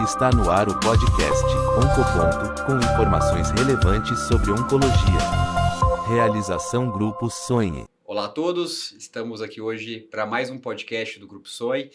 Está no ar o podcast Oncoponto, com informações relevantes sobre oncologia. Realização Grupo Sonhe. Olá a todos, estamos aqui hoje para mais um podcast do Grupo Sonhe.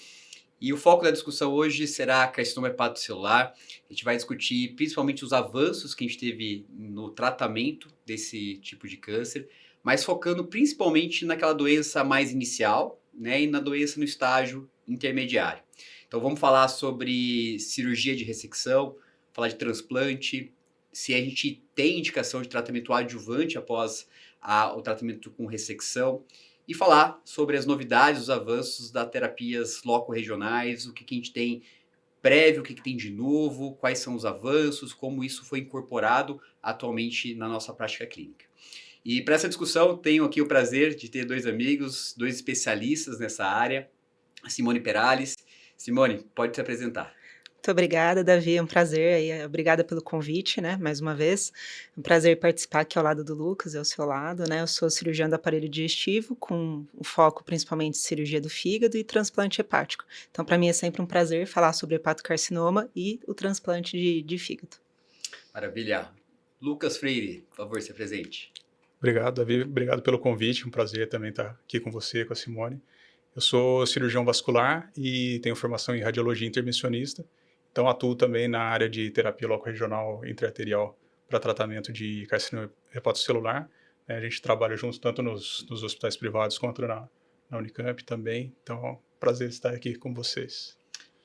E o foco da discussão hoje será carcinoma hepatocelular. A gente vai discutir principalmente os avanços que a gente teve no tratamento desse tipo de câncer, mas focando principalmente naquela doença mais inicial, né, e na doença no estágio intermediário. Então vamos falar sobre cirurgia de ressecção, falar de transplante, se a gente tem indicação de tratamento adjuvante após o tratamento com ressecção, e falar sobre as novidades, os avanços das terapias loco-regionais, o que a gente tem prévio, o que tem de novo, quais são os avanços, como isso foi incorporado atualmente na nossa prática clínica. E para essa discussão, tenho aqui o prazer de ter dois amigos, dois especialistas nessa área, a Simone Perales. Simone, pode se apresentar. Muito obrigada, Davi, é um prazer, obrigada pelo convite, né, mais uma vez, é um prazer participar aqui ao lado do Lucas, ao seu lado, né, eu sou cirurgiã do aparelho digestivo, com o foco principalmente em cirurgia do fígado e transplante hepático, então para mim é sempre um prazer falar sobre hepatocarcinoma e o transplante de fígado. Maravilha. Lucas Freire, por favor, se apresente. Obrigado, Davi, obrigado pelo convite, um prazer também estar aqui com você, com a Simone. Eu sou cirurgião vascular e tenho formação em radiologia intervencionista, então atuo também na área de terapia loco-regional intraarterial para tratamento de carcinoma hepatocelular. A gente trabalha juntos tanto nos hospitais privados quanto na Unicamp também, então prazer estar aqui com vocês.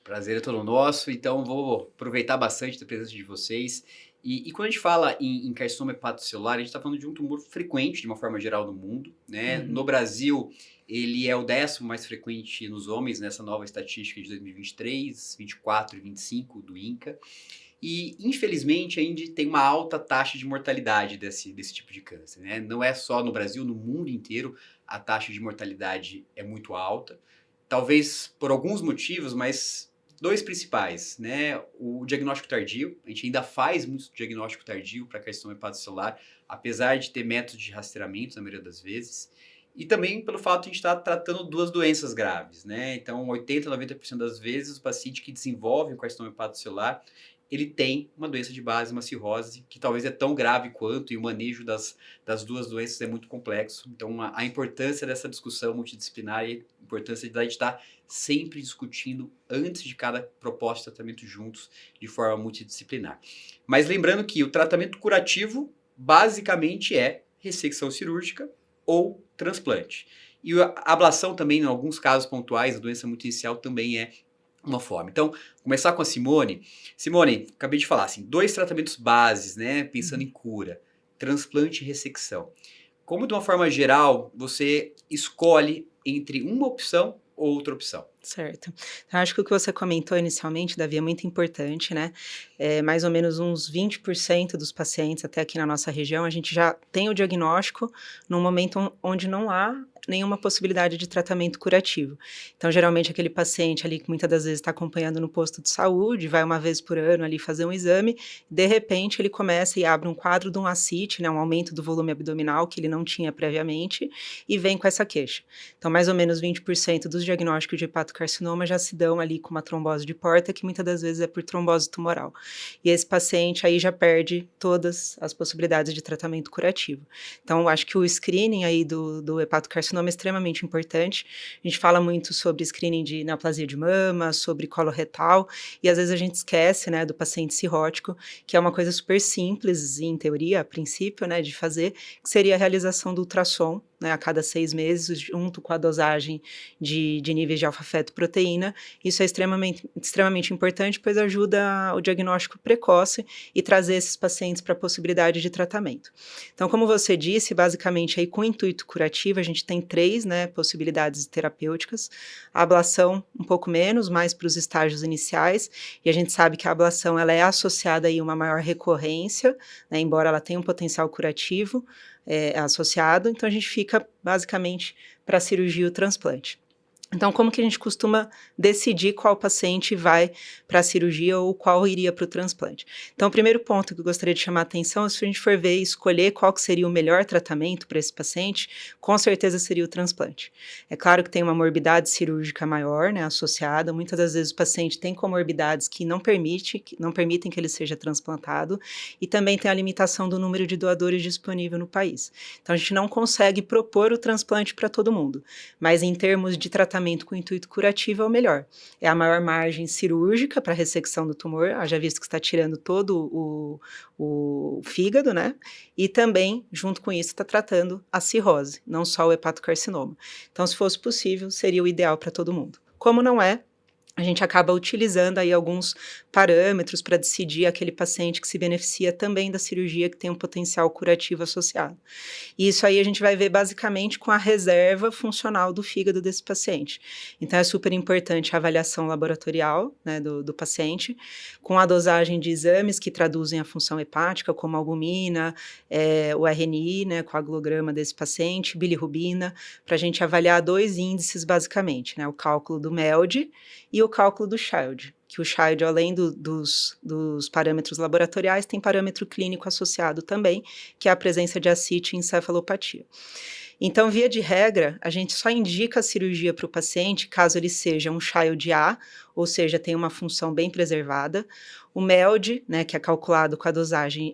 Prazer é todo nosso, então vou aproveitar bastante da presença de vocês. E quando a gente fala em carcinoma hepatocelular, a gente está falando de um tumor frequente, de uma forma geral, no mundo, né? No Brasil, ele é o 10º mais frequente nos homens, nessa nova estatística de 2023, 24 e 25 do INCA. E, infelizmente, ainda tem uma alta taxa de mortalidade desse tipo de câncer, né? Não é só no Brasil, no mundo inteiro, a taxa de mortalidade é muito alta. Talvez por alguns motivos, mas dois principais, né? O diagnóstico tardio, a gente ainda faz muito diagnóstico tardio para carcinoma hepatocelular, apesar de ter métodos de rastreamento na maioria das vezes. E também pelo fato de a gente estar tratando duas doenças graves, né? Então, 80% a 90% das vezes, o paciente que desenvolve o carcinoma hepatocelular, ele tem uma doença de base, uma cirrose, que talvez é tão grave quanto, e o manejo das duas doenças é muito complexo. Então, a importância dessa discussão multidisciplinar e a importância de a gente estar sempre discutindo antes de cada proposta de tratamento juntos, de forma multidisciplinar. Mas lembrando que o tratamento curativo, basicamente, é ressecção cirúrgica ou transplante. E a ablação também, em alguns casos pontuais, a doença muito inicial também é uma forma. Então, começar com a Simone. Simone, acabei de falar, assim, 2 tratamentos bases, né, pensando em cura, transplante e ressecção. Como, de uma forma geral, você escolhe entre uma opção ou outra opção? Certo. Então, acho que o que você comentou inicialmente, Davi, é muito importante, né? Mais ou menos uns 20% dos pacientes, até aqui na nossa região, a gente já tem o diagnóstico num momento onde não há nenhuma possibilidade de tratamento curativo. Então, geralmente, aquele paciente ali que muitas das vezes está acompanhando no posto de saúde, vai uma vez por ano ali fazer um exame, de repente ele começa e abre um quadro de um ascite, né, um aumento do volume abdominal que ele não tinha previamente, e vem com essa queixa. Então, mais ou menos 20% dos diagnósticos de hepatocarcinoma já se dão ali com uma trombose de porta, que muitas das vezes é por trombose tumoral. E esse paciente aí já perde todas as possibilidades de tratamento curativo. Então, acho que o screening aí do hepatocarcinoma é extremamente importante. A gente fala muito sobre screening de neoplasia de mama, sobre colo retal, e às vezes a gente esquece, né, do paciente cirrótico, que é uma coisa super simples, em teoria, a princípio, né, de fazer, que seria a realização do ultrassom, né, a cada 6 meses, junto com a dosagem de níveis de alfa-fetoproteína. Isso é extremamente importante, pois ajuda o diagnóstico precoce e trazer esses pacientes para a possibilidade de tratamento. Então, como você disse, basicamente, aí, com intuito curativo, a gente tem 3, né, possibilidades terapêuticas. A ablação, um pouco menos, mais para os estágios iniciais, e a gente sabe que a ablação ela é associada a uma maior recorrência, né, embora ela tenha um potencial curativo, associado, então a gente fica basicamente para a cirurgia e o transplante. Então, como que a gente costuma decidir qual paciente vai para a cirurgia ou qual iria para o transplante? Então, o primeiro ponto que eu gostaria de chamar a atenção é se a gente for ver e escolher qual que seria o melhor tratamento para esse paciente, com certeza seria o transplante. É claro que tem uma morbidade cirúrgica maior, né, associada. Muitas das vezes o paciente tem comorbidades que não permitem que ele seja transplantado, e também tem a limitação do número de doadores disponível no país. Então, a gente não consegue propor o transplante para todo mundo, mas em termos de tratamento com intuito curativo é o melhor. É a maior margem cirúrgica para ressecção do tumor, haja visto que está tirando todo o fígado, né? E também, junto com isso, está tratando a cirrose, não só o hepatocarcinoma. Então, se fosse possível, seria o ideal para todo mundo. Como não é, a gente acaba utilizando aí alguns parâmetros para decidir aquele paciente que se beneficia também da cirurgia, que tem um potencial curativo associado. E isso aí a gente vai ver basicamente com a reserva funcional do fígado desse paciente. Então, é super importante a avaliação laboratorial, né, do paciente, com a dosagem de exames que traduzem a função hepática, como a albumina, o RNI, né, coagulograma desse paciente, bilirrubina, para a gente avaliar 2 índices basicamente, né, o cálculo do MELD e o cálculo do Child, que o Child, além dos parâmetros laboratoriais, tem parâmetro clínico associado também, que é a presença de ascite e encefalopatia. Então, via de regra, a gente só indica a cirurgia para o paciente caso ele seja um Child A, ou seja, tem uma função bem preservada, o MELD, né, que é calculado com a dosagem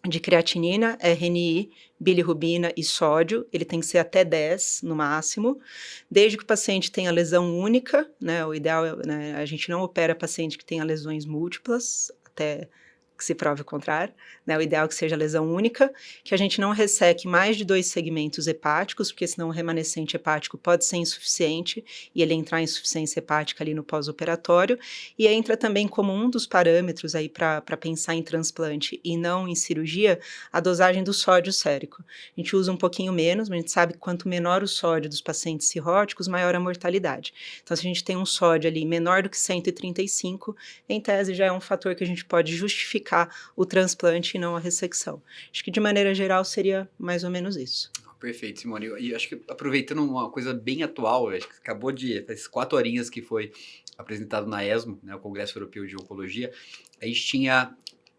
de creatinina, RNI, bilirrubina e sódio, ele tem que ser até 10 no máximo, desde que o paciente tenha lesão única, né, o ideal é, né, a gente não opera paciente que tenha lesões múltiplas, até que se prove o contrário, né, o ideal é que seja lesão única, que a gente não resseque mais de 2 segmentos hepáticos, porque senão o remanescente hepático pode ser insuficiente e ele entrar em insuficiência hepática ali no pós-operatório, e entra também como um dos parâmetros aí para pensar em transplante e não em cirurgia, a dosagem do sódio sérico. A gente usa um pouquinho menos, mas a gente sabe que quanto menor o sódio dos pacientes cirróticos, maior a mortalidade. Então, se a gente tem um sódio ali menor do que 135, em tese já é um fator que a gente pode justificar o transplante e não a ressecção. Acho que de maneira geral seria mais ou menos isso. Perfeito, Simone. E acho que aproveitando uma coisa bem atual, acho que acabou de, faz 4 horinhas que foi apresentado na ESMO, né, o Congresso Europeu de Oncologia, a gente tinha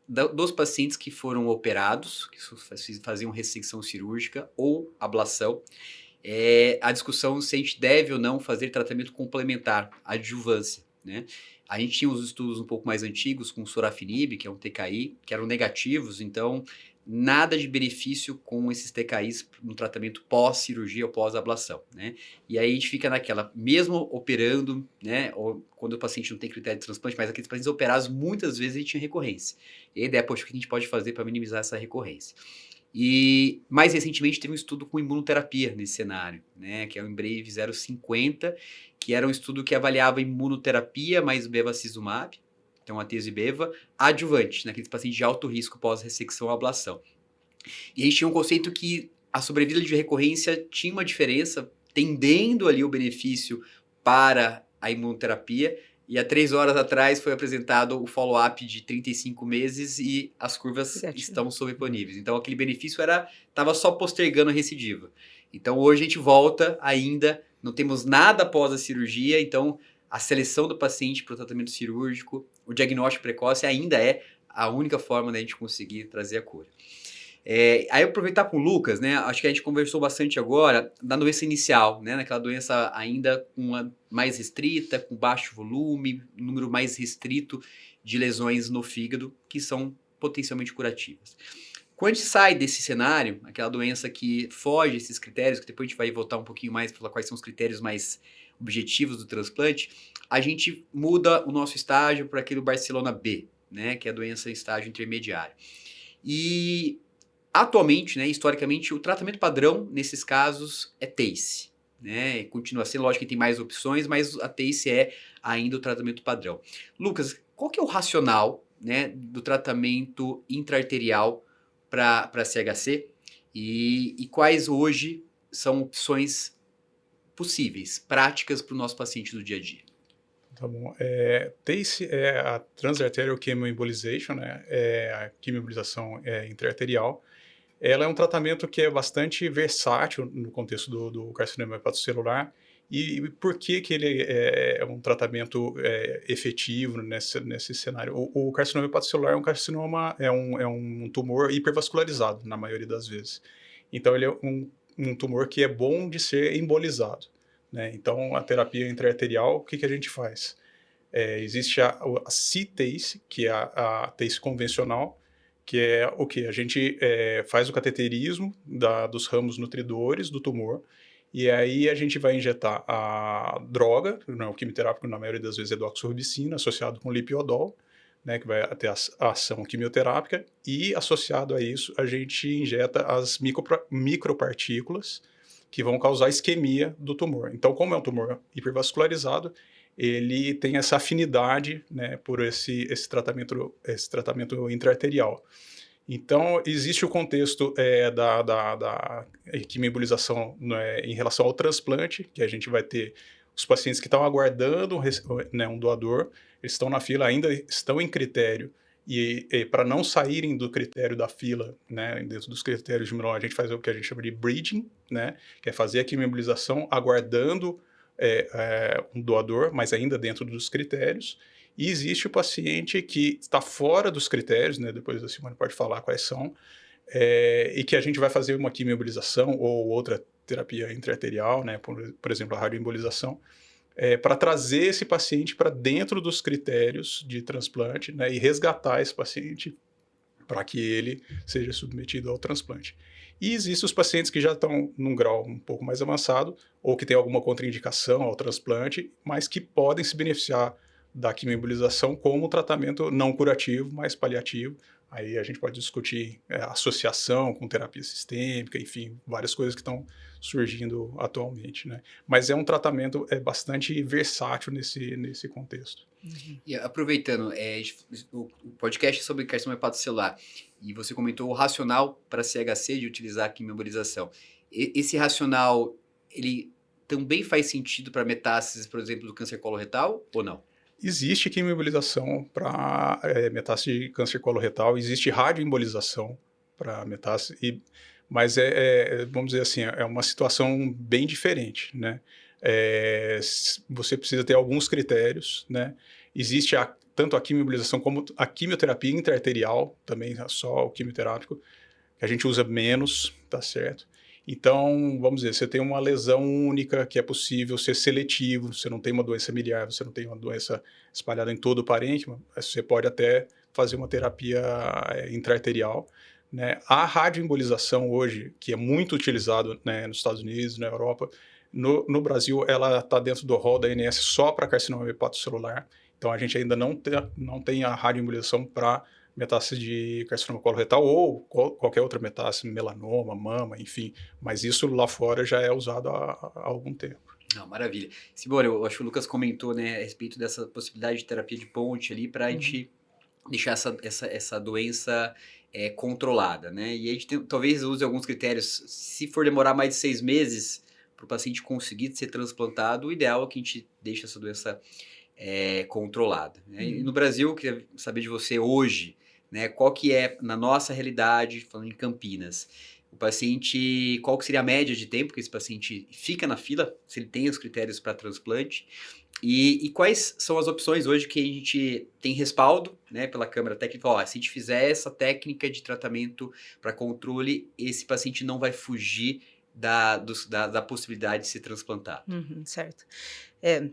2 pacientes que foram operados, que faziam ressecção cirúrgica ou ablação. A discussão se a gente deve ou não fazer tratamento complementar, adjuvância, né? A gente tinha os estudos um pouco mais antigos com o sorafenib, que é um TKI, que eram negativos, então nada de benefício com esses TKIs no tratamento pós-cirurgia ou pós-ablação, né? E aí a gente fica naquela, mesmo operando, né, ou quando o paciente não tem critério de transplante, mas aqueles pacientes operados, muitas vezes a gente tinha recorrência. E a ideia, poxa, o que a gente pode fazer para minimizar essa recorrência? E mais recentemente teve um estudo com imunoterapia nesse cenário, né, que é o Embrave 050, que era um estudo que avaliava imunoterapia mais bevacizumab, então atezo-beva, adjuvante, naqueles pacientes de alto risco pós-ressecção ou ablação. E a gente tinha um conceito que a sobrevida de recorrência tinha uma diferença, tendendo ali o benefício para a imunoterapia, e há 3 horas atrás foi apresentado o follow-up de 35 meses e as curvas estão sobreponíveis. Então, aquele benefício estava só postergando a recidiva. Então, hoje a gente volta ainda, não temos nada após a cirurgia, então a seleção do paciente para o tratamento cirúrgico, o diagnóstico precoce ainda é a única forma da gente conseguir trazer a cura. Aí aproveitar com o Lucas, né? Acho que a gente conversou bastante agora da doença inicial, né? Naquela doença ainda mais restrita, com baixo volume, número mais restrito de lesões no fígado, que são potencialmente curativas. Quando a gente sai desse cenário, aquela doença que foge esses critérios, que depois a gente vai voltar um pouquinho mais para falar quais são os critérios mais objetivos do transplante, a gente muda o nosso estágio para aquele Barcelona B, né? Que é a doença em estágio intermediário. E atualmente, né, historicamente, o tratamento padrão nesses casos é TACE, né? Continua sendo, lógico que tem mais opções, mas a TACE é ainda o tratamento padrão. Lucas, qual que é o racional, né, do tratamento intraarterial para CHC e quais hoje são opções possíveis, práticas para o nosso paciente do dia a dia? Tá bom. TACE é a Transarterial Chemoembolization, né? É a quimioembolização intraarterial. Ela é um tratamento que é bastante versátil no contexto do carcinoma hepatocelular E por que que ele é um tratamento efetivo nesse cenário? O carcinoma hepatocelular é um carcinoma, é um tumor hipervascularizado, na maioria das vezes. Então, ele é um tumor que é bom de ser embolizado, né? Então, a terapia intraarterial, o que que a gente faz? Existe a CTACE, que é a TACE convencional, que é o que? A gente faz o cateterismo dos ramos nutridores do tumor, e aí a gente vai injetar a droga, né, o quimioterápico na maioria das vezes é doxorubicina, associado com lipiodol, né, que vai ter a ação quimioterápica, e associado a isso a gente injeta as micropartículas que vão causar isquemia do tumor. Então, como é um tumor hipervascularizado, ele tem essa afinidade, né, por esse tratamento intraarterial. Então, existe o contexto da quimioembolização, né, em relação ao transplante, que a gente vai ter os pacientes que estão aguardando, né, um doador, eles estão na fila, ainda estão em critério, e para não saírem do critério da fila, né, dentro dos critérios de mieloma, a gente faz o que a gente chama de bridging, né, que é fazer a quimioembolização aguardando um doador, mas ainda dentro dos critérios. E existe o paciente que está fora dos critérios, né, depois a Simone pode falar quais são, e que a gente vai fazer uma quimioembolização ou outra terapia intraarterial, né, por exemplo, a radioembolização, para trazer esse paciente para dentro dos critérios de transplante, né, e resgatar esse paciente para que ele seja submetido ao transplante. E existem os pacientes que já estão num grau um pouco mais avançado, ou que têm alguma contraindicação ao transplante, mas que podem se beneficiar da quimioembolização como tratamento não curativo, mas paliativo. Aí a gente pode discutir associação com terapia sistêmica, enfim, várias coisas que estão surgindo atualmente, né? Mas é um tratamento bastante versátil nesse contexto. Uhum. E aproveitando, o podcast é sobre carcinoma hepatocelular, e você comentou o racional para CHC de utilizar a quimioembolização. Esse racional, ele também faz sentido para metástases, por exemplo, do câncer coloretal ou não? Existe quimioembolização para metástase de câncer coloretal, existe radioembolização para metástase, mas vamos dizer assim, é uma situação bem diferente, né? Você precisa ter alguns critérios, né? Existe tanto a quimioembolização como a quimioterapia intraarterial, também só o quimioterápico, que a gente usa menos, tá certo? Então, vamos dizer, você tem uma lesão única que é possível ser seletivo, você não tem uma doença miliar, você não tem uma doença espalhada em todo o parênquima, você pode até fazer uma terapia intraarterial, né? A radioembolização hoje, que é muito utilizado, né, nos Estados Unidos, na Europa, no Brasil, ela está dentro do rol da ANS só para carcinoma hepatocelular, então a gente ainda não tem a radioembolização para metástase de carcinoma coloretal ou qualquer outra metástase, melanoma, mama, enfim. Mas isso lá fora já é usado há algum tempo. Não, maravilha. Simone, eu acho que o Lucas comentou, né, a respeito dessa possibilidade de terapia de ponte ali para a gente deixar essa doença controlada, né? E a gente talvez use alguns critérios. Se for demorar mais de 6 meses para o paciente conseguir ser transplantado, o ideal é que a gente deixe essa doença controlada, né? E no Brasil, eu queria saber de você hoje, né, qual que é, na nossa realidade, falando em Campinas, o paciente, qual que seria a média de tempo que esse paciente fica na fila, se ele tem os critérios para transplante, e quais são as opções hoje que a gente tem respaldo, né, pela Câmara Técnica, se a gente fizer essa técnica de tratamento para controle, esse paciente não vai fugir da possibilidade de ser transplantado. Certo.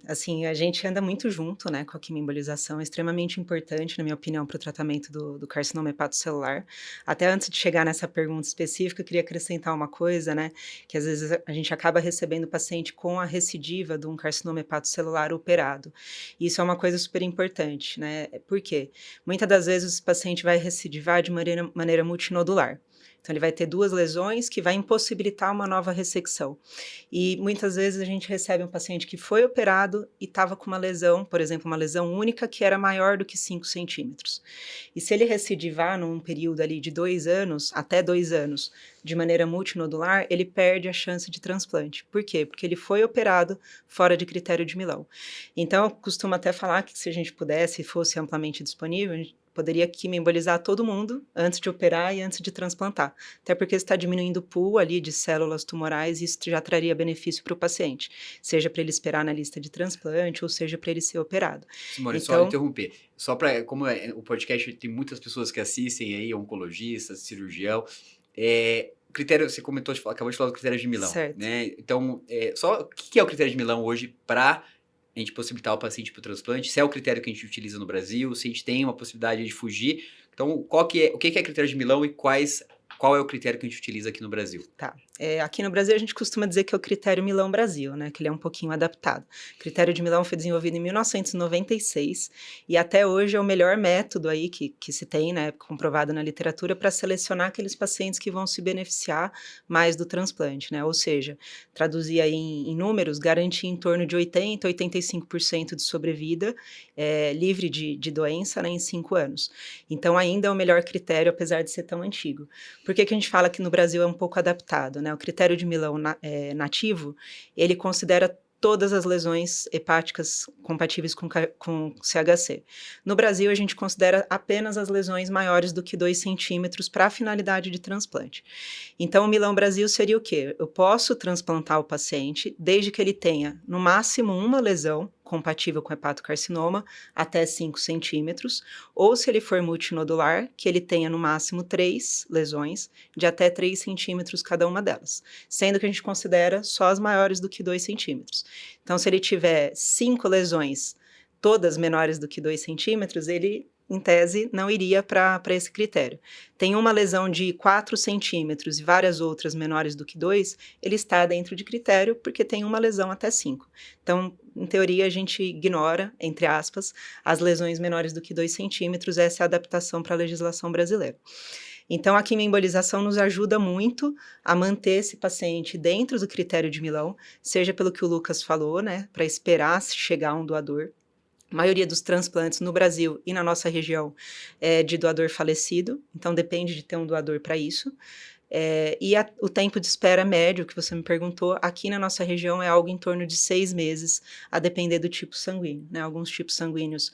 Assim, a gente anda muito junto, né, com a quimioembolização, é extremamente importante, na minha opinião, para o tratamento do carcinoma hepatocelular. Até antes de chegar nessa pergunta específica, eu queria acrescentar uma coisa, né, que às vezes a gente acaba recebendo paciente com a recidiva de um carcinoma hepatocelular operado. Isso é uma coisa super importante, né, por quê? Muitas das vezes o paciente vai recidivar de maneira multinodular. Então, ele vai ter 2 lesões que vai impossibilitar uma nova ressecção. E muitas vezes a gente recebe um paciente que foi operado e estava com uma lesão, por exemplo, uma lesão única que era maior do que 5 centímetros. E se ele recidivar num período ali de 2 anos, até 2 anos, de maneira multinodular, ele perde a chance de transplante. Por quê? Porque ele foi operado fora de critério de Milão. Então, eu costumo até falar que se a gente pudesse e fosse amplamente disponível, poderia quimioembolizar todo mundo antes de operar e antes de transplantar. Até porque você está diminuindo o pool ali de células tumorais e isso já traria benefício para o paciente, seja para ele esperar na lista de transplante ou seja para ele ser operado. Simone, só Então, interromper. Só para, o podcast tem muitas pessoas que assistem aí, oncologistas, cirurgião. O critério, você comentou, acabou de falar do critério de Milão, certo. né? Então, só o que é o critério de Milão hoje para a gente possibilitar o paciente para o transplante? Se é o critério que a gente utiliza no Brasil, se a gente tem uma possibilidade de fugir. Então, o que é critério de Milão e qual é o critério que a gente utiliza aqui no Brasil? Tá. Aqui no Brasil a gente costuma dizer que é o critério Milão-Brasil, né? Que ele é um pouquinho adaptado. O critério de Milão foi desenvolvido em 1996 e até hoje é o melhor método aí que se tem, né? Comprovado na literatura para selecionar aqueles pacientes que vão se beneficiar mais do transplante, né? Ou seja, traduzir aí em números, garantir em torno de 80% a 85% de sobrevida livre de doença, né? Em 5 anos. Então ainda é o melhor critério, apesar de ser tão antigo. Por que a gente fala que no Brasil é um pouco adaptado, né? O critério de Milão nativo, ele considera todas as lesões hepáticas compatíveis com CHC. No Brasil, a gente considera apenas as lesões maiores do que 2 centímetros para a finalidade de transplante. Então, o Milão Brasil seria o quê? Eu posso transplantar o paciente desde que ele tenha, no máximo, uma lesão compatível com hepatocarcinoma, até 5 centímetros, ou se ele for multinodular, que ele tenha no máximo 3 lesões, de até 3 centímetros cada uma delas, sendo que a gente considera só as maiores do que 2 centímetros. Então, se ele tiver 5 lesões, todas menores do que 2 centímetros, ele, em tese, não iria para esse critério. Tem uma lesão de 4 centímetros e várias outras menores do que 2, ele está dentro de critério porque tem uma lesão até 5. Então, em teoria, a gente ignora, entre aspas, as lesões menores do que 2 centímetros, essa é a adaptação para a legislação brasileira. Então, a quimioembolização nos ajuda muito a manter esse paciente dentro do critério de Milão, seja pelo que o Lucas falou, né, para esperar chegar um doador. A maioria dos transplantes no Brasil e na nossa região é de doador falecido, então depende de ter um doador para isso. O tempo de espera médio, que você me perguntou, aqui na nossa região é algo em torno de 6 meses, a depender do tipo sanguíneo, né? Alguns tipos sanguíneos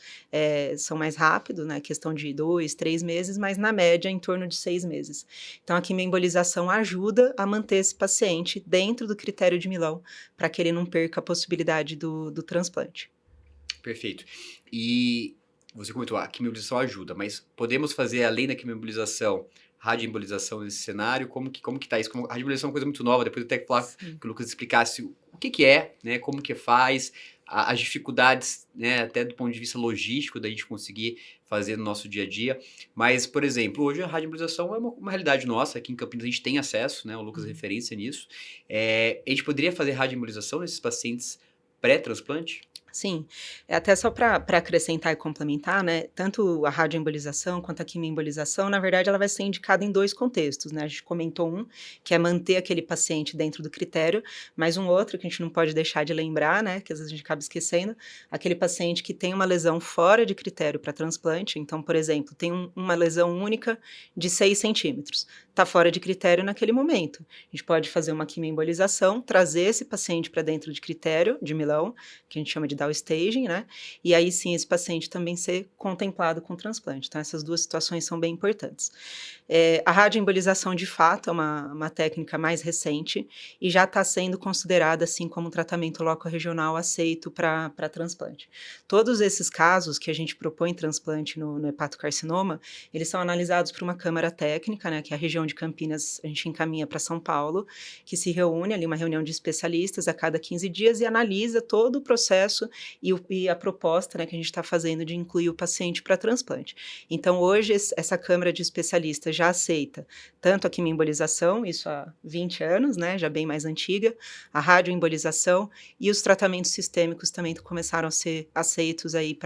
são mais rápidos, né? Questão de 2, 3 meses, mas na média é em torno de 6 meses. Então, a quimioembolização ajuda a manter esse paciente dentro do critério de Milão, para que ele não perca a possibilidade do transplante. Perfeito. E você comentou, a quimioembolização ajuda, mas podemos fazer, além da quimioembolização, radioembolização nesse cenário? Como que tá isso? A radioembolização é uma coisa muito nova, depois eu até falar que o Lucas explicasse o que é, né, como que faz, as dificuldades, né, até do ponto de vista logístico da gente conseguir fazer no nosso dia a dia. Mas, por exemplo, hoje a radioembolização é uma realidade nossa, aqui em Campinas a gente tem acesso, né, o Lucas é referência nisso. A gente poderia fazer radioembolização nesses pacientes pré-transplante? Sim, até só para acrescentar e complementar, né, tanto a radioembolização quanto a quimioembolização, na verdade, ela vai ser indicada em 2 contextos, né, a gente comentou um, que é manter aquele paciente dentro do critério, mas um outro que a gente não pode deixar de lembrar, né, que às vezes a gente acaba esquecendo, aquele paciente que tem uma lesão fora de critério para transplante, então, por exemplo, tem uma lesão única de 6 centímetros, está fora de critério naquele momento, a gente pode fazer uma quimioembolização, trazer esse paciente para dentro de critério, de Milão, que a gente chama de downstaging, né? E aí sim esse paciente também ser contemplado com transplante. Então essas 2 situações são bem importantes. A radioembolização de fato é uma técnica mais recente e já está sendo considerada assim como um tratamento loco-regional aceito para transplante. Todos esses casos que a gente propõe transplante no hepatocarcinoma, eles são analisados por uma câmara técnica, né? Que é a região de Campinas, a gente encaminha para São Paulo, que se reúne ali, uma reunião de especialistas a cada 15 dias e analisa todo o processo e a proposta, né, que a gente está fazendo de incluir o paciente para transplante. Então, hoje, essa Câmara de Especialistas já aceita tanto a quimioembolização, isso há 20 anos, né, já bem mais antiga, a radioembolização e os tratamentos sistêmicos também começaram a ser aceitos aí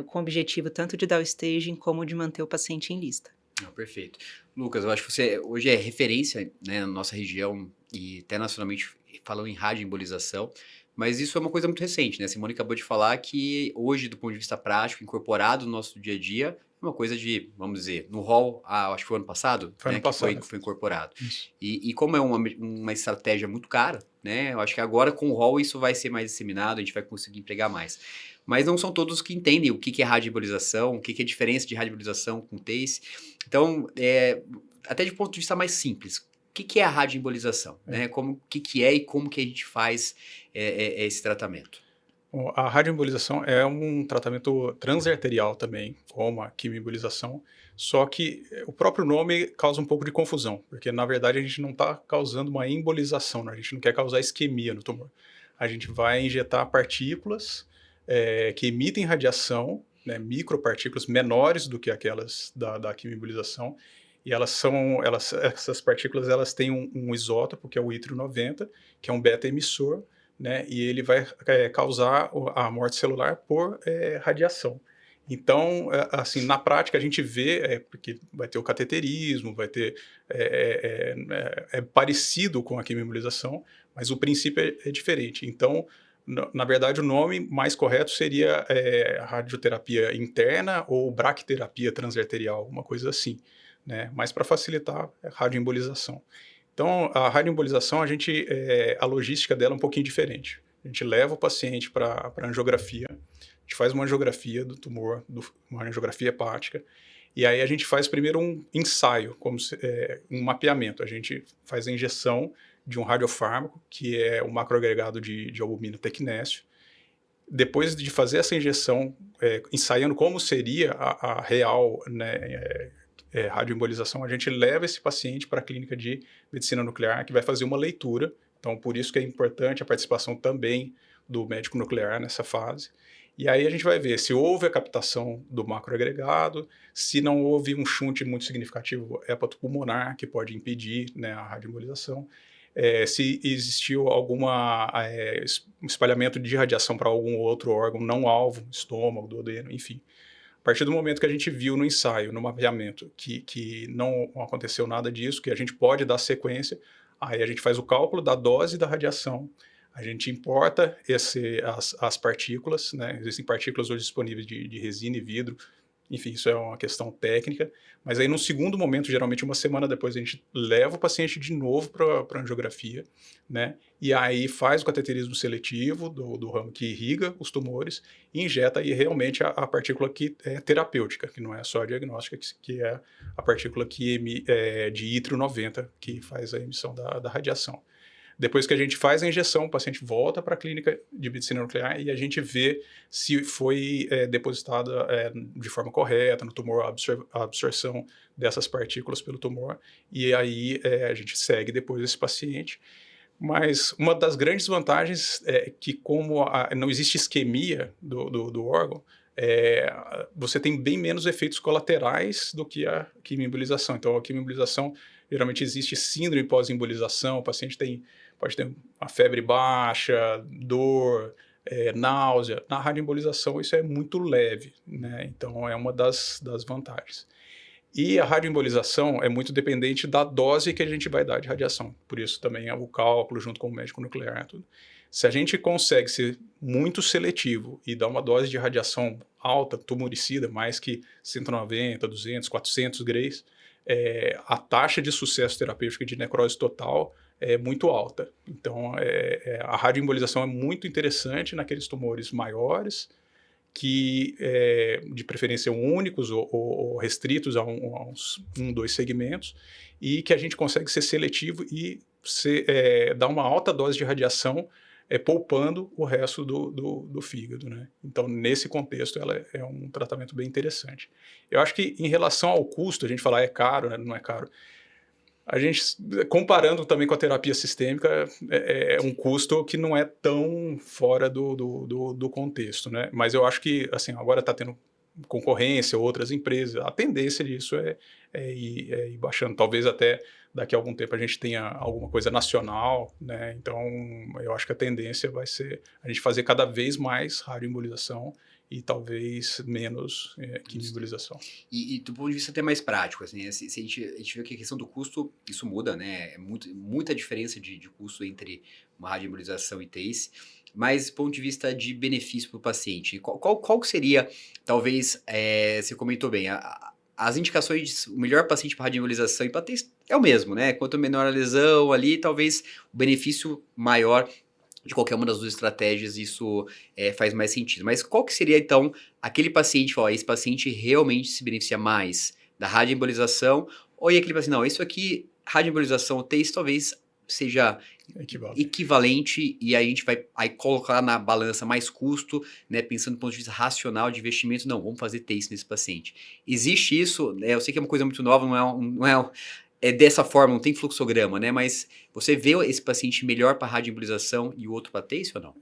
com o objetivo tanto de downstaging como de manter o paciente em lista. Perfeito. Lucas, eu acho que você hoje é referência, né, na nossa região e até nacionalmente falando em radioembolização, mas isso é uma coisa muito recente, né? A Simone acabou de falar que hoje, do ponto de vista prático, incorporado no nosso dia a dia, é uma coisa de, vamos dizer, no hall, acho que foi ano passado, Foi né, ano passado. que foi incorporado. E como é uma estratégia muito cara, né? Eu acho que agora com o hall isso vai ser mais disseminado, a gente vai conseguir empregar mais. mas não são todos que entendem o que é radioembolização, o que é a diferença de radioembolização com TACE. Então, até de ponto de vista mais simples, o que é a radioembolização? Né? O que é e como que a gente faz esse tratamento? Bom, a radioembolização é um tratamento transarterial também, como a quimioembolização, só que o próprio nome causa um pouco de confusão, porque na verdade a gente não está causando uma embolização, né? A gente não quer causar isquemia no tumor. A gente vai injetar partículas que emitem radiação, né, micropartículas menores do que aquelas da quimioembolização, e essas partículas elas têm um isótopo, que é o Yttrium-90, que é um beta-emissor, né, e ele vai causar a morte celular por radiação. Então, assim, na prática a gente vê, porque vai ter o cateterismo, vai ter, parecido com a quimioembolização, mas o princípio é diferente. Então, na verdade, o nome mais correto seria radioterapia interna ou braquiterapia transarterial, alguma coisa assim, né, mas para facilitar, radioembolização. Então, a radioembolização, a logística dela é um pouquinho diferente. A gente leva o paciente para angiografia, a gente faz uma angiografia do tumor, uma angiografia hepática, e aí a gente faz primeiro um ensaio, um mapeamento. A gente faz a injeção de um radiofármaco, que é o macroagregado de albumina tecnésio. Depois de fazer essa injeção, ensaiando como seria a real, né, radioembolização, a gente leva esse paciente para a clínica de medicina nuclear, que vai fazer uma leitura. Então, por isso que é importante a participação também do médico nuclear nessa fase. E aí a gente vai ver se houve a captação do macroagregado, se não houve um shunt muito significativo hepatopulmonar, que pode impedir, né, a radioembolização, se existiu algum espalhamento de radiação para algum outro órgão não alvo, estômago, duodeno, enfim. A partir do momento que a gente viu no ensaio, no mapeamento, que não aconteceu nada disso, que a gente pode dar sequência, aí a gente faz o cálculo da dose da radiação, a gente importa as partículas, né? Existem partículas hoje disponíveis de resina e vidro, enfim, isso é uma questão técnica, mas aí no segundo momento, geralmente uma semana depois, a gente leva o paciente de novo para a angiografia, né? E aí faz o cateterismo seletivo do ramo que irriga os tumores e injeta aí realmente a partícula que é terapêutica, que não é só a diagnóstica, que é a partícula de Yttrium-90, que faz a emissão da radiação. Depois que a gente faz a injeção, o paciente volta para a clínica de medicina nuclear e a gente vê se foi depositada de forma correta no tumor, a absorção dessas partículas pelo tumor. E aí a gente segue depois esse paciente. Mas uma das grandes vantagens é que, como não existe isquemia do órgão, você tem bem menos efeitos colaterais do que a quimioembolização. Então, a quimioembolização, geralmente existe síndrome pós-embolização, o paciente pode ter uma febre baixa, dor, náusea. Na radioembolização isso é muito leve, né? Então é uma das vantagens. E a radioembolização é muito dependente da dose que a gente vai dar de radiação. Por isso também é o cálculo junto com o médico nuclear. Tudo. Se a gente consegue ser muito seletivo e dar uma dose de radiação alta, tumoricida, mais que 190, 200, 400 grays, a taxa de sucesso terapêutico de necrose total é muito alta. Então, a radioembolização é muito interessante naqueles tumores maiores, que de preferência únicos ou restritos a uns 2 segmentos, e que a gente consegue ser seletivo e dar uma alta dose de radiação, poupando o resto do fígado, né? Então, nesse contexto, ela é um tratamento bem interessante. Eu acho que, em relação ao custo, a gente fala é caro, né? Não é caro. A gente, comparando também com a terapia sistêmica, é um custo que não é tão fora do contexto, né? Mas eu acho que, assim, agora está tendo concorrência, outras empresas, a tendência disso é ir baixando. Talvez até daqui a algum tempo a gente tenha alguma coisa nacional, né? Então, eu acho que a tendência vai ser a gente fazer cada vez mais radioembolização e talvez menos quimioembolização. E do ponto de vista até mais prático, assim, se a gente vê que a questão do custo, isso muda, né? É muita diferença de custo entre uma radioembolização e TACE, mas do ponto de vista de benefício para o paciente, qual que seria, talvez, você comentou bem, as indicações, o melhor paciente para radioembolização e para TACE é o mesmo, né? Quanto menor a lesão ali, talvez o benefício maior de qualquer uma das duas estratégias, isso faz mais sentido. Mas qual que seria, então, aquele paciente, ó, esse paciente realmente se beneficia mais da radioembolização, ou aquele paciente, não, isso aqui, radioembolização ou TACE, talvez seja equivalente, e aí a gente vai colocar na balança mais custo, né, pensando do ponto de vista racional de investimento, não, vamos fazer TACE nesse paciente. Existe isso, eu sei que é uma coisa muito nova, é dessa forma, não tem fluxograma, né, mas você vê esse paciente melhor para radioembolização e o outro para TACE ou não?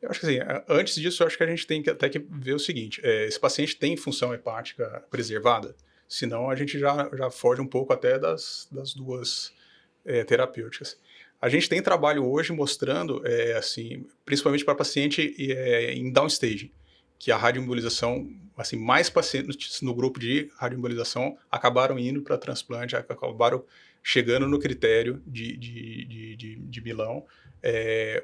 Eu acho que assim, antes disso, eu acho que a gente tem que até que ver o seguinte, esse paciente tem função hepática preservada? Senão a gente já foge um pouco até das duas terapêuticas. A gente tem trabalho hoje mostrando, assim, principalmente para paciente em downstage, que a radioembolização, assim, mais pacientes no grupo de radioembolização acabaram indo para transplante, acabaram chegando no critério de Milão,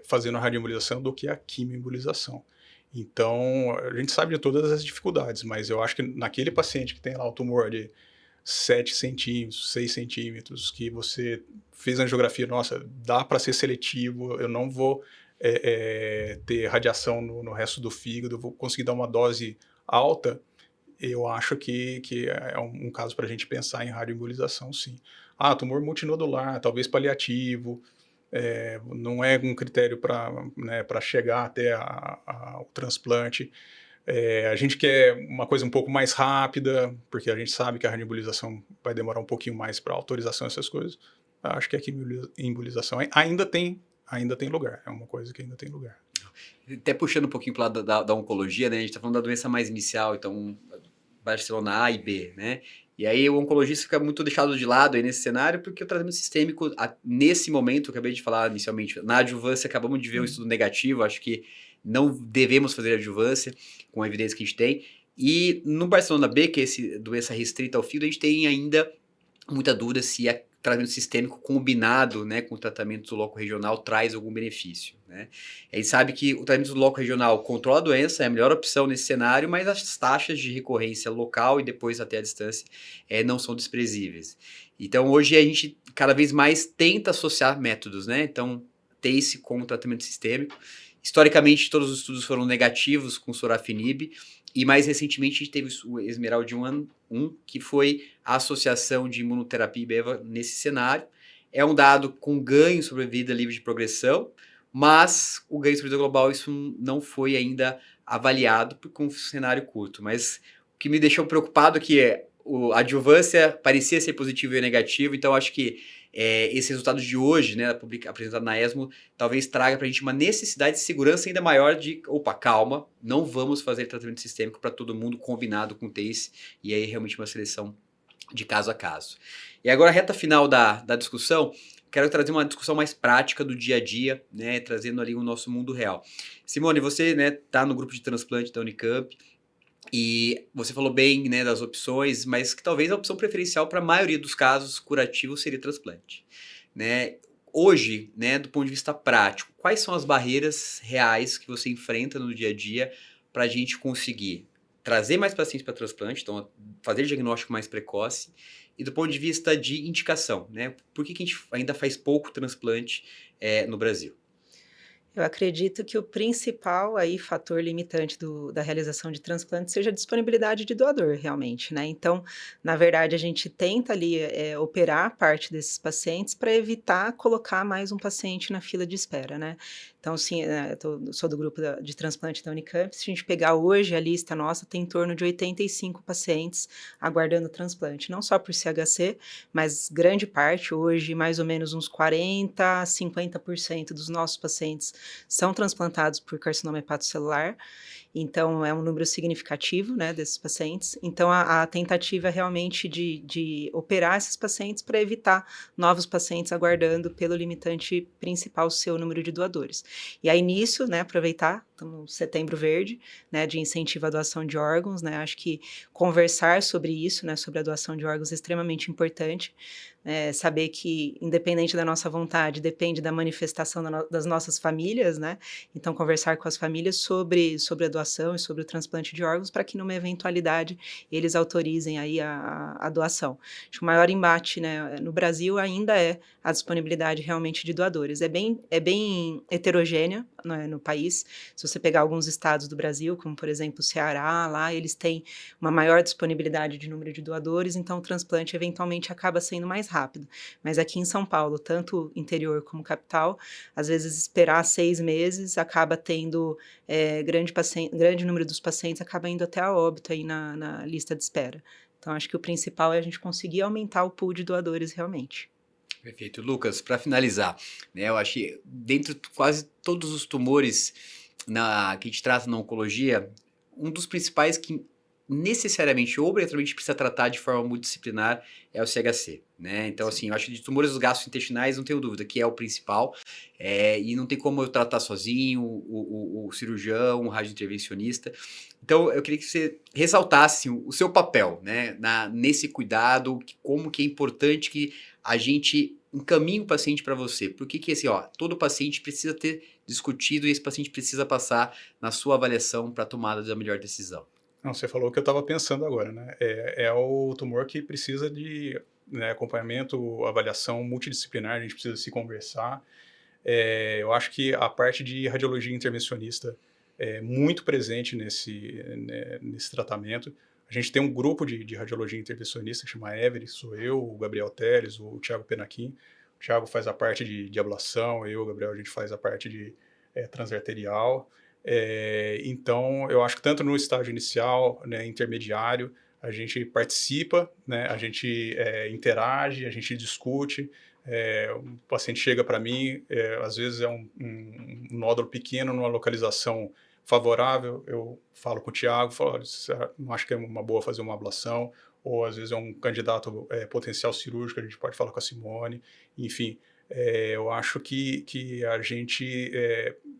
fazendo a radioembolização do que a quimioembolização. Então, a gente sabe de todas as dificuldades, mas eu acho que naquele paciente que tem lá o tumor de 7 centímetros, 6 centímetros, que você fez a angiografia, nossa, dá para ser seletivo, eu não vou ter radiação no resto do fígado, eu vou conseguir dar uma dose alta, eu acho que é um caso para a gente pensar em radioembolização, sim. Tumor multinodular, talvez paliativo, não é um critério para chegar até o transplante. A gente quer uma coisa um pouco mais rápida, porque a gente sabe que a radioembolização vai demorar um pouquinho mais para autorização, essas coisas. Acho que a quimioembolização ainda tem lugar, é uma coisa que ainda tem lugar. Até puxando um pouquinho para o lado da oncologia, né? A gente está falando da doença mais inicial, então Barcelona A e B, né? E aí o oncologista fica muito deixado de lado aí nesse cenário, porque o tratamento sistêmico, nesse momento, eu acabei de falar inicialmente, na adjuvância acabamos de ver um estudo negativo, acho que não devemos fazer adjuvância com a evidência que a gente tem. E no Barcelona B, que é essa doença restrita ao fígado, a gente tem ainda muita dúvida se é tratamento sistêmico combinado, né, com o tratamento loco-regional traz algum benefício, né? A gente sabe que o tratamento loco-regional controla a doença, é a melhor opção nesse cenário, mas as taxas de recorrência local e depois até a distância não são desprezíveis. Então hoje a gente cada vez mais tenta associar métodos, né? Então TACE com o tratamento sistêmico. Historicamente todos os estudos foram negativos com sorafenib, e mais recentemente a gente teve o Esmeralda 1, que foi a associação de imunoterapia e beva nesse cenário. É um dado com ganho sobre vida livre de progressão, mas o ganho sobre vida global isso não foi ainda avaliado com um cenário curto. Mas o que me deixou preocupado é que a adjuvância parecia ser positivo e negativo, então acho que esse resultado de hoje, né, apresentado na ESMO, talvez traga para a gente uma necessidade de segurança ainda maior de, calma, não vamos fazer tratamento sistêmico para todo mundo combinado com TACE, e aí realmente uma seleção de caso a caso. E agora a reta final da discussão, quero trazer uma discussão mais prática do dia a dia, né, trazendo ali o nosso mundo real. Simone, você tá no grupo de transplante da Unicamp, e você falou bem, né, das opções, mas que talvez a opção preferencial para a maioria dos casos curativos seria transplante, né? Hoje, né, do ponto de vista prático, quais são as barreiras reais que você enfrenta no dia a dia para a gente conseguir trazer mais pacientes para transplante, então fazer diagnóstico mais precoce, e do ponto de vista de indicação, né? Por que a gente ainda faz pouco transplante no Brasil? Eu acredito que o principal aí fator limitante da realização de transplante seja a disponibilidade de doador, realmente, né? Então, na verdade, a gente tenta ali operar parte desses pacientes para evitar colocar mais um paciente na fila de espera, né? Então, sim, sou do grupo de transplante da Unicamp. Se a gente pegar hoje a lista nossa, tem em torno de 85 pacientes aguardando transplante, não só por CHC, mas grande parte, hoje, mais ou menos uns 40% a 50% dos nossos pacientes são transplantados por carcinoma hepatocelular, então é um número significativo, né, desses pacientes. Então a tentativa é realmente de operar esses pacientes para evitar novos pacientes aguardando pelo limitante principal, seu número de doadores. E aí nisso, né, aproveitar no Setembro Verde, né, de incentivo à doação de órgãos, né, acho que conversar sobre isso, né, sobre a doação de órgãos é extremamente importante, saber que, independente da nossa vontade, depende da manifestação das nossas famílias, né, então conversar com as famílias sobre a doação e sobre o transplante de órgãos para que, numa eventualidade, eles autorizem aí a doação. Acho que o maior embate, né, no Brasil ainda é a disponibilidade realmente de doadores. É bem heterogênea, né, no país. Se você pegar alguns estados do Brasil, como por exemplo o Ceará, lá eles têm uma maior disponibilidade de número de doadores, então o transplante eventualmente acaba sendo mais rápido. Mas aqui em São Paulo, tanto interior como capital, às vezes esperar 6 meses acaba tendo grande número dos pacientes acaba indo até a óbito aí na lista de espera. Então, acho que o principal é a gente conseguir aumentar o pool de doadores realmente. Perfeito. Lucas, para finalizar, né, eu acho que dentro de quase todos os tumores que a gente trata na oncologia, um dos principais que necessariamente ou obrigatoriamente precisa tratar de forma multidisciplinar é o CHC, né? Então, assim, eu acho que de tumores dos gastrointestinais não tenho dúvida que é o principal, e não tem como eu tratar sozinho, o cirurgião, o radiointervencionista. Então, eu queria que você ressaltasse o seu papel, né, nesse cuidado, como que é importante que a gente encaminhe o paciente para você. Por que assim, todo paciente precisa ter discutido e esse paciente precisa passar na sua avaliação para a tomada da melhor decisão? Não, você falou o que eu estava pensando agora, né? É o tumor que precisa de, né, acompanhamento, avaliação multidisciplinar, a gente precisa se conversar. Eu acho que a parte de radiologia intervencionista é muito presente nesse tratamento. A gente tem um grupo de radiologia intervencionista que chama EVERY, sou eu, o Gabriel Teles, o Thiago Penaquim. O Thiago faz a parte de ablação, eu, o Gabriel, a gente faz a parte de transarterial. Então, eu acho que tanto no estágio inicial, né, intermediário, a gente participa, né, a gente interage, a gente discute. O paciente chega para mim, às vezes é um nódulo pequeno numa localização favorável, eu falo com o Thiago, falo, não acho que é uma boa fazer uma ablação, ou às vezes é um candidato potencial cirúrgico, a gente pode falar com a Simone, enfim. Eu acho que a gente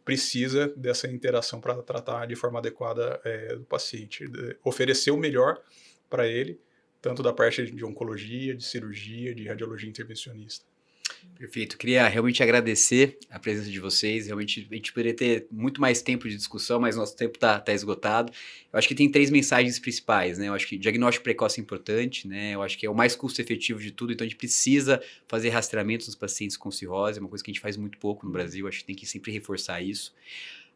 precisa dessa interação para tratar de forma adequada do paciente, oferecer o melhor para ele, tanto da parte de oncologia, de cirurgia, de radiologia intervencionista. Perfeito. Queria realmente agradecer a presença de vocês. Realmente a gente poderia ter muito mais tempo de discussão, mas nosso tempo tá esgotado. Eu acho que tem 3 mensagens principais, né? Eu acho que diagnóstico precoce é importante, né? Eu acho que é o mais custo-efetivo de tudo, então a gente precisa fazer rastreamento dos pacientes com cirrose, é uma coisa que a gente faz muito pouco no Brasil, acho que tem que sempre reforçar isso.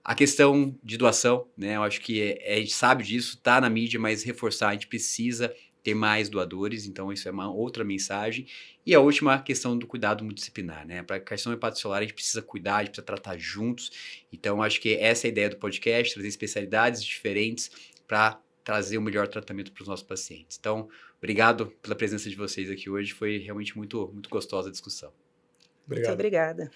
A questão de doação, né? Eu acho que a gente sabe disso, tá na mídia, mas reforçar, a gente precisa ter mais doadores, então isso é uma outra mensagem. E a última questão do cuidado multidisciplinar, né? Para carcinoma hepatocelular a gente precisa cuidar, a gente precisa tratar juntos. Então acho que essa é a ideia do podcast, trazer especialidades diferentes para trazer o melhor tratamento para os nossos pacientes. Então, obrigado pela presença de vocês aqui hoje, foi realmente muito, muito gostosa a discussão. Muito obrigada.